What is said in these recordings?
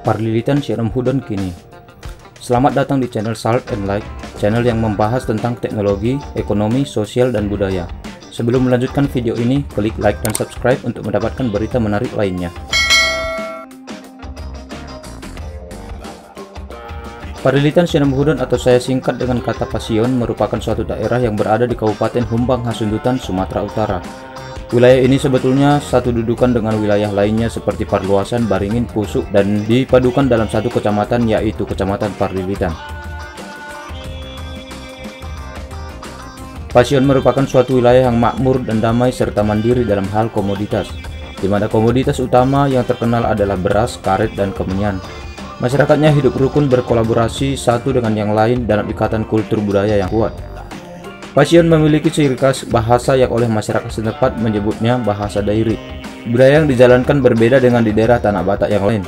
Parlilitan Sienom Hudon kini. Selamat datang di channel Salt and Light, channel yang membahas tentang teknologi, ekonomi, sosial, dan budaya. Sebelum melanjutkan video ini, klik like dan subscribe untuk mendapatkan berita menarik lainnya. Parlilitan Sienom Hudon atau saya singkat dengan kata Pasion merupakan suatu daerah yang berada di Kabupaten Humbang Hasundutan, Sumatera Utara. Wilayah ini sebetulnya satu dudukan dengan wilayah lainnya seperti Parluasan, Baringin, Pusuk, dan dipadukan dalam satu kecamatan yaitu Kecamatan Parlilitan. Pasion merupakan suatu wilayah yang makmur dan damai serta mandiri dalam hal komoditas, di mana komoditas utama yang terkenal adalah beras, karet, dan kemenyan. Masyarakatnya hidup rukun berkolaborasi satu dengan yang lain dalam ikatan kultur budaya yang kuat. Pasion memiliki ciri khas bahasa yang oleh masyarakat setempat menyebutnya bahasa Dairi. Budaya yang dijalankan berbeda dengan di daerah Tanah Batak yang lain.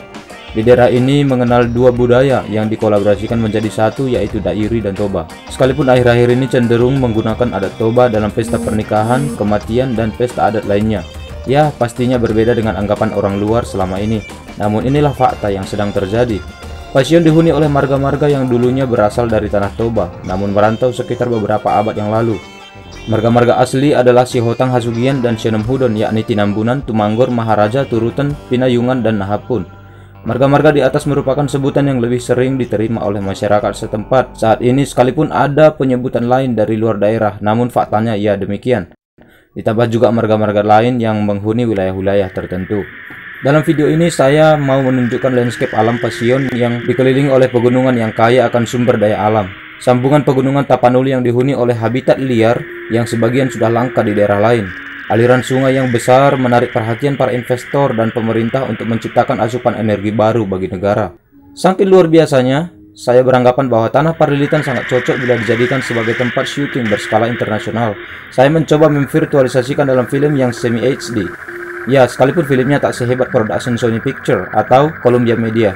Di daerah ini mengenal dua budaya yang dikolaborasikan menjadi satu yaitu Dairi dan Toba. Sekalipun akhir-akhir ini cenderung menggunakan adat Toba dalam pesta pernikahan, kematian, dan pesta adat lainnya. Ya, pastinya berbeda dengan anggapan orang luar selama ini. Namun inilah fakta yang sedang terjadi. Pasion dihuni oleh marga-marga yang dulunya berasal dari Tanah Toba, namun merantau sekitar beberapa abad yang lalu. Marga-marga asli adalah Sihotang Hasugian dan Sienom Hudon, yakni Tinambunan, Tumanggor, Maharaja, Turutan, Pinayungan, dan Nahapun. Marga-marga di atas merupakan sebutan yang lebih sering diterima oleh masyarakat setempat saat ini, sekalipun ada penyebutan lain dari luar daerah, namun faktanya ya demikian. Ditambah juga marga-marga lain yang menghuni wilayah-wilayah tertentu. Dalam video ini saya mau menunjukkan landscape alam Pasion yang dikelilingi oleh pegunungan yang kaya akan sumber daya alam. Sambungan pegunungan Tapanuli yang dihuni oleh habitat liar yang sebagian sudah langka di daerah lain. Aliran sungai yang besar menarik perhatian para investor dan pemerintah untuk menciptakan asupan energi baru bagi negara. Saking luar biasanya, saya beranggapan bahwa tanah Parlilitan sangat cocok bila dijadikan sebagai tempat syuting berskala internasional. Saya mencoba memvirtualisasikan dalam film yang semi HD. Ya, sekalipun filmnya tak sehebat production Sony Picture atau Columbia Media.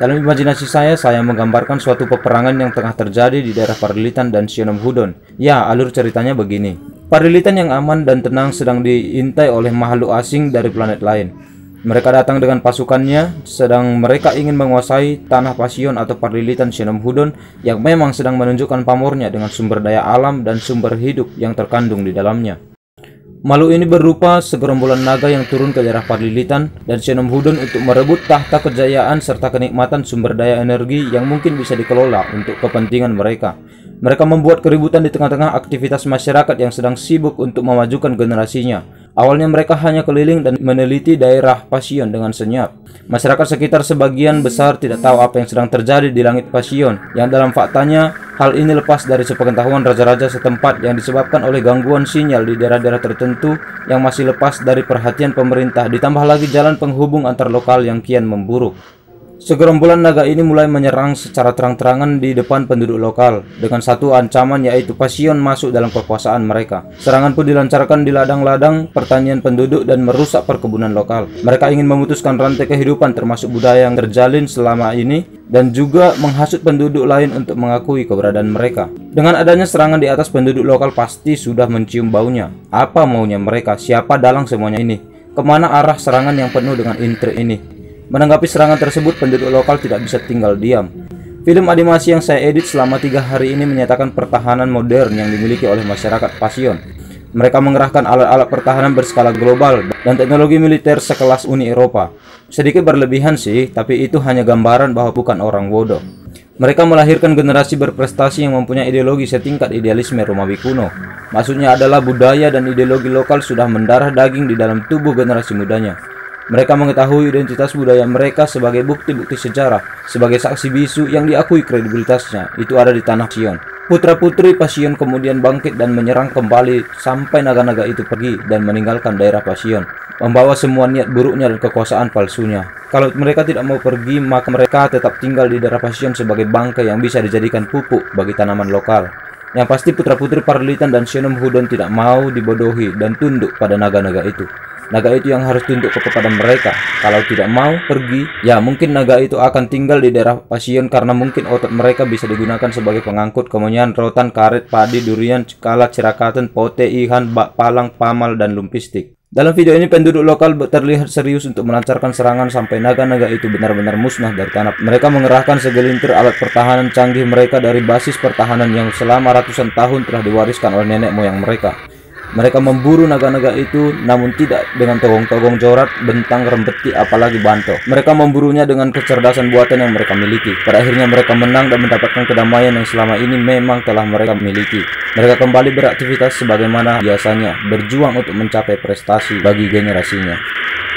Dalam imajinasi saya menggambarkan suatu peperangan yang tengah terjadi di daerah Parlilitan dan Sienom Hudon. Ya, alur ceritanya begini. Parlilitan yang aman dan tenang sedang diintai oleh makhluk asing dari planet lain. Mereka datang dengan pasukannya, sedang mereka ingin menguasai tanah Pasion atau Parlilitan Sienom Hudon yang memang sedang menunjukkan pamornya dengan sumber daya alam dan sumber hidup yang terkandung di dalamnya. Makhluk ini berupa segerombolan naga yang turun ke daerah Parlilitan dan Sienom Hudon untuk merebut tahta kejayaan serta kenikmatan sumber daya energi yang mungkin bisa dikelola untuk kepentingan mereka. Mereka membuat keributan di tengah-tengah aktivitas masyarakat yang sedang sibuk untuk memajukan generasinya. Awalnya mereka hanya keliling dan meneliti daerah Pasion dengan senyap. Masyarakat sekitar sebagian besar tidak tahu apa yang sedang terjadi di langit Pasion, yang dalam faktanya hal ini lepas dari sepengetahuan raja-raja setempat yang disebabkan oleh gangguan sinyal di daerah-daerah tertentu yang masih lepas dari perhatian pemerintah, ditambah lagi jalan penghubung antar lokal yang kian memburuk. Segerombolan naga ini mulai menyerang secara terang-terangan di depan penduduk lokal dengan satu ancaman, yaitu Pasion masuk dalam kekuasaan mereka. Serangan pun dilancarkan di ladang-ladang pertanian penduduk dan merusak perkebunan lokal. Mereka ingin memutuskan rantai kehidupan termasuk budaya yang terjalin selama ini dan juga menghasut penduduk lain untuk mengakui keberadaan mereka. Dengan adanya serangan di atas, penduduk lokal pasti sudah mencium baunya. Apa maunya mereka? Siapa dalang semuanya ini? Kemana arah serangan yang penuh dengan intrik ini? Menanggapi serangan tersebut, penduduk lokal tidak bisa tinggal diam. Film animasi yang saya edit selama 3 hari ini menyatakan pertahanan modern yang dimiliki oleh masyarakat Pasion. Mereka mengerahkan alat-alat pertahanan berskala global dan teknologi militer sekelas Uni Eropa. Sedikit berlebihan sih, tapi itu hanya gambaran bahwa bukan orang bodoh. Mereka melahirkan generasi berprestasi yang mempunyai ideologi setingkat idealisme Romawi kuno. Maksudnya adalah budaya dan ideologi lokal sudah mendarah daging di dalam tubuh generasi mudanya. Mereka mengetahui identitas budaya mereka sebagai bukti-bukti sejarah, sebagai saksi bisu yang diakui kredibilitasnya, itu ada di tanah Pasion. Putra-putri Pasion kemudian bangkit dan menyerang kembali sampai naga-naga itu pergi dan meninggalkan daerah Pasion, membawa semua niat buruknya dan kekuasaan palsunya. Kalau mereka tidak mau pergi, maka mereka tetap tinggal di daerah Pasion sebagai bangkai yang bisa dijadikan pupuk bagi tanaman lokal. Yang pasti putra-putri Parlilitan dan Sienom Hudon tidak mau dibodohi dan tunduk pada naga-naga itu. Naga itu yang harus tunduk kepada mereka. Kalau tidak mau pergi, ya mungkin naga itu akan tinggal di daerah Pasion karena mungkin otot mereka bisa digunakan sebagai pengangkut kemenyan, rotan, karet, padi, durian, cekala, cirakatan, pote, ihan, bak, palang, pamal, dan lumpistik. Dalam video ini penduduk lokal terlihat serius untuk melancarkan serangan sampai naga-naga itu benar-benar musnah dari tanah. Mereka mengerahkan segelintir alat pertahanan canggih mereka dari basis pertahanan yang selama ratusan tahun telah diwariskan oleh nenek moyang mereka. Mereka memburu naga-naga itu, namun tidak dengan togong-togong jorat, bentang, rembeti, apalagi banto. Mereka memburunya dengan kecerdasan buatan yang mereka miliki. Pada akhirnya mereka menang dan mendapatkan kedamaian yang selama ini memang telah mereka miliki. Mereka kembali beraktivitas sebagaimana biasanya, berjuang untuk mencapai prestasi bagi generasinya.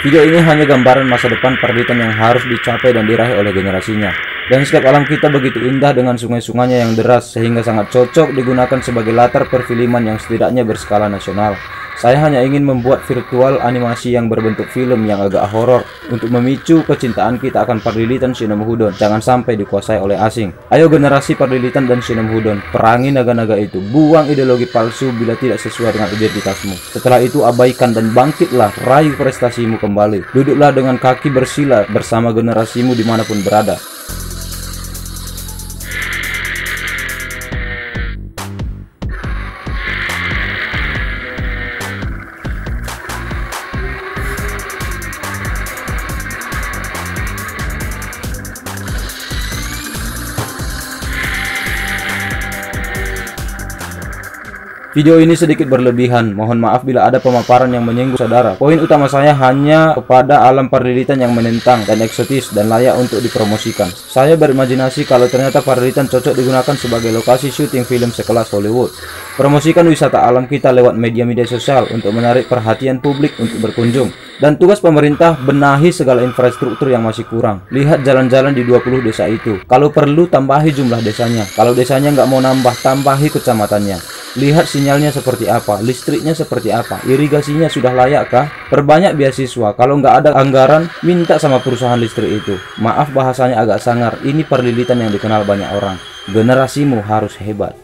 Video ini hanya gambaran masa depan perlitan yang harus dicapai dan diraih oleh generasinya. Landscape alam kita begitu indah dengan sungai-sungainya yang deras, sehingga sangat cocok digunakan sebagai latar perfilman yang setidaknya berskala nasional. Saya hanya ingin membuat virtual animasi yang berbentuk film yang agak horor untuk memicu kecintaan kita akan Parlilitan Sinomhuudon. Jangan sampai dikuasai oleh asing. Ayo generasi Parlilitan dan Sinomhuudon, perangi naga-naga itu. Buang ideologi palsu bila tidak sesuai dengan identitasmu. Setelah itu abaikan dan bangkitlah, raih prestasimu kembali. Duduklah dengan kaki bersila bersama generasimu dimanapun berada. Video ini sedikit berlebihan, mohon maaf bila ada pemaparan yang menyinggung saudara. Poin utama saya hanya kepada alam Parlilitan yang menentang dan eksotis dan layak untuk dipromosikan. Saya berimajinasi kalau ternyata Parlilitan cocok digunakan sebagai lokasi syuting film sekelas Hollywood. Promosikan wisata alam kita lewat media-media sosial untuk menarik perhatian publik untuk berkunjung. Dan tugas pemerintah benahi segala infrastruktur yang masih kurang. Lihat jalan-jalan di 20 desa itu. Kalau perlu tambahi jumlah desanya. Kalau desanya nggak mau nambah, tambahi kecamatannya. Lihat sinyalnya seperti apa, listriknya seperti apa, irigasinya sudah layakkah? Perbanyak beasiswa. Kalau nggak ada anggaran, minta sama perusahaan listrik itu. Maaf bahasanya agak sangar, ini Parlilitan yang dikenal banyak orang. Generasimu harus hebat.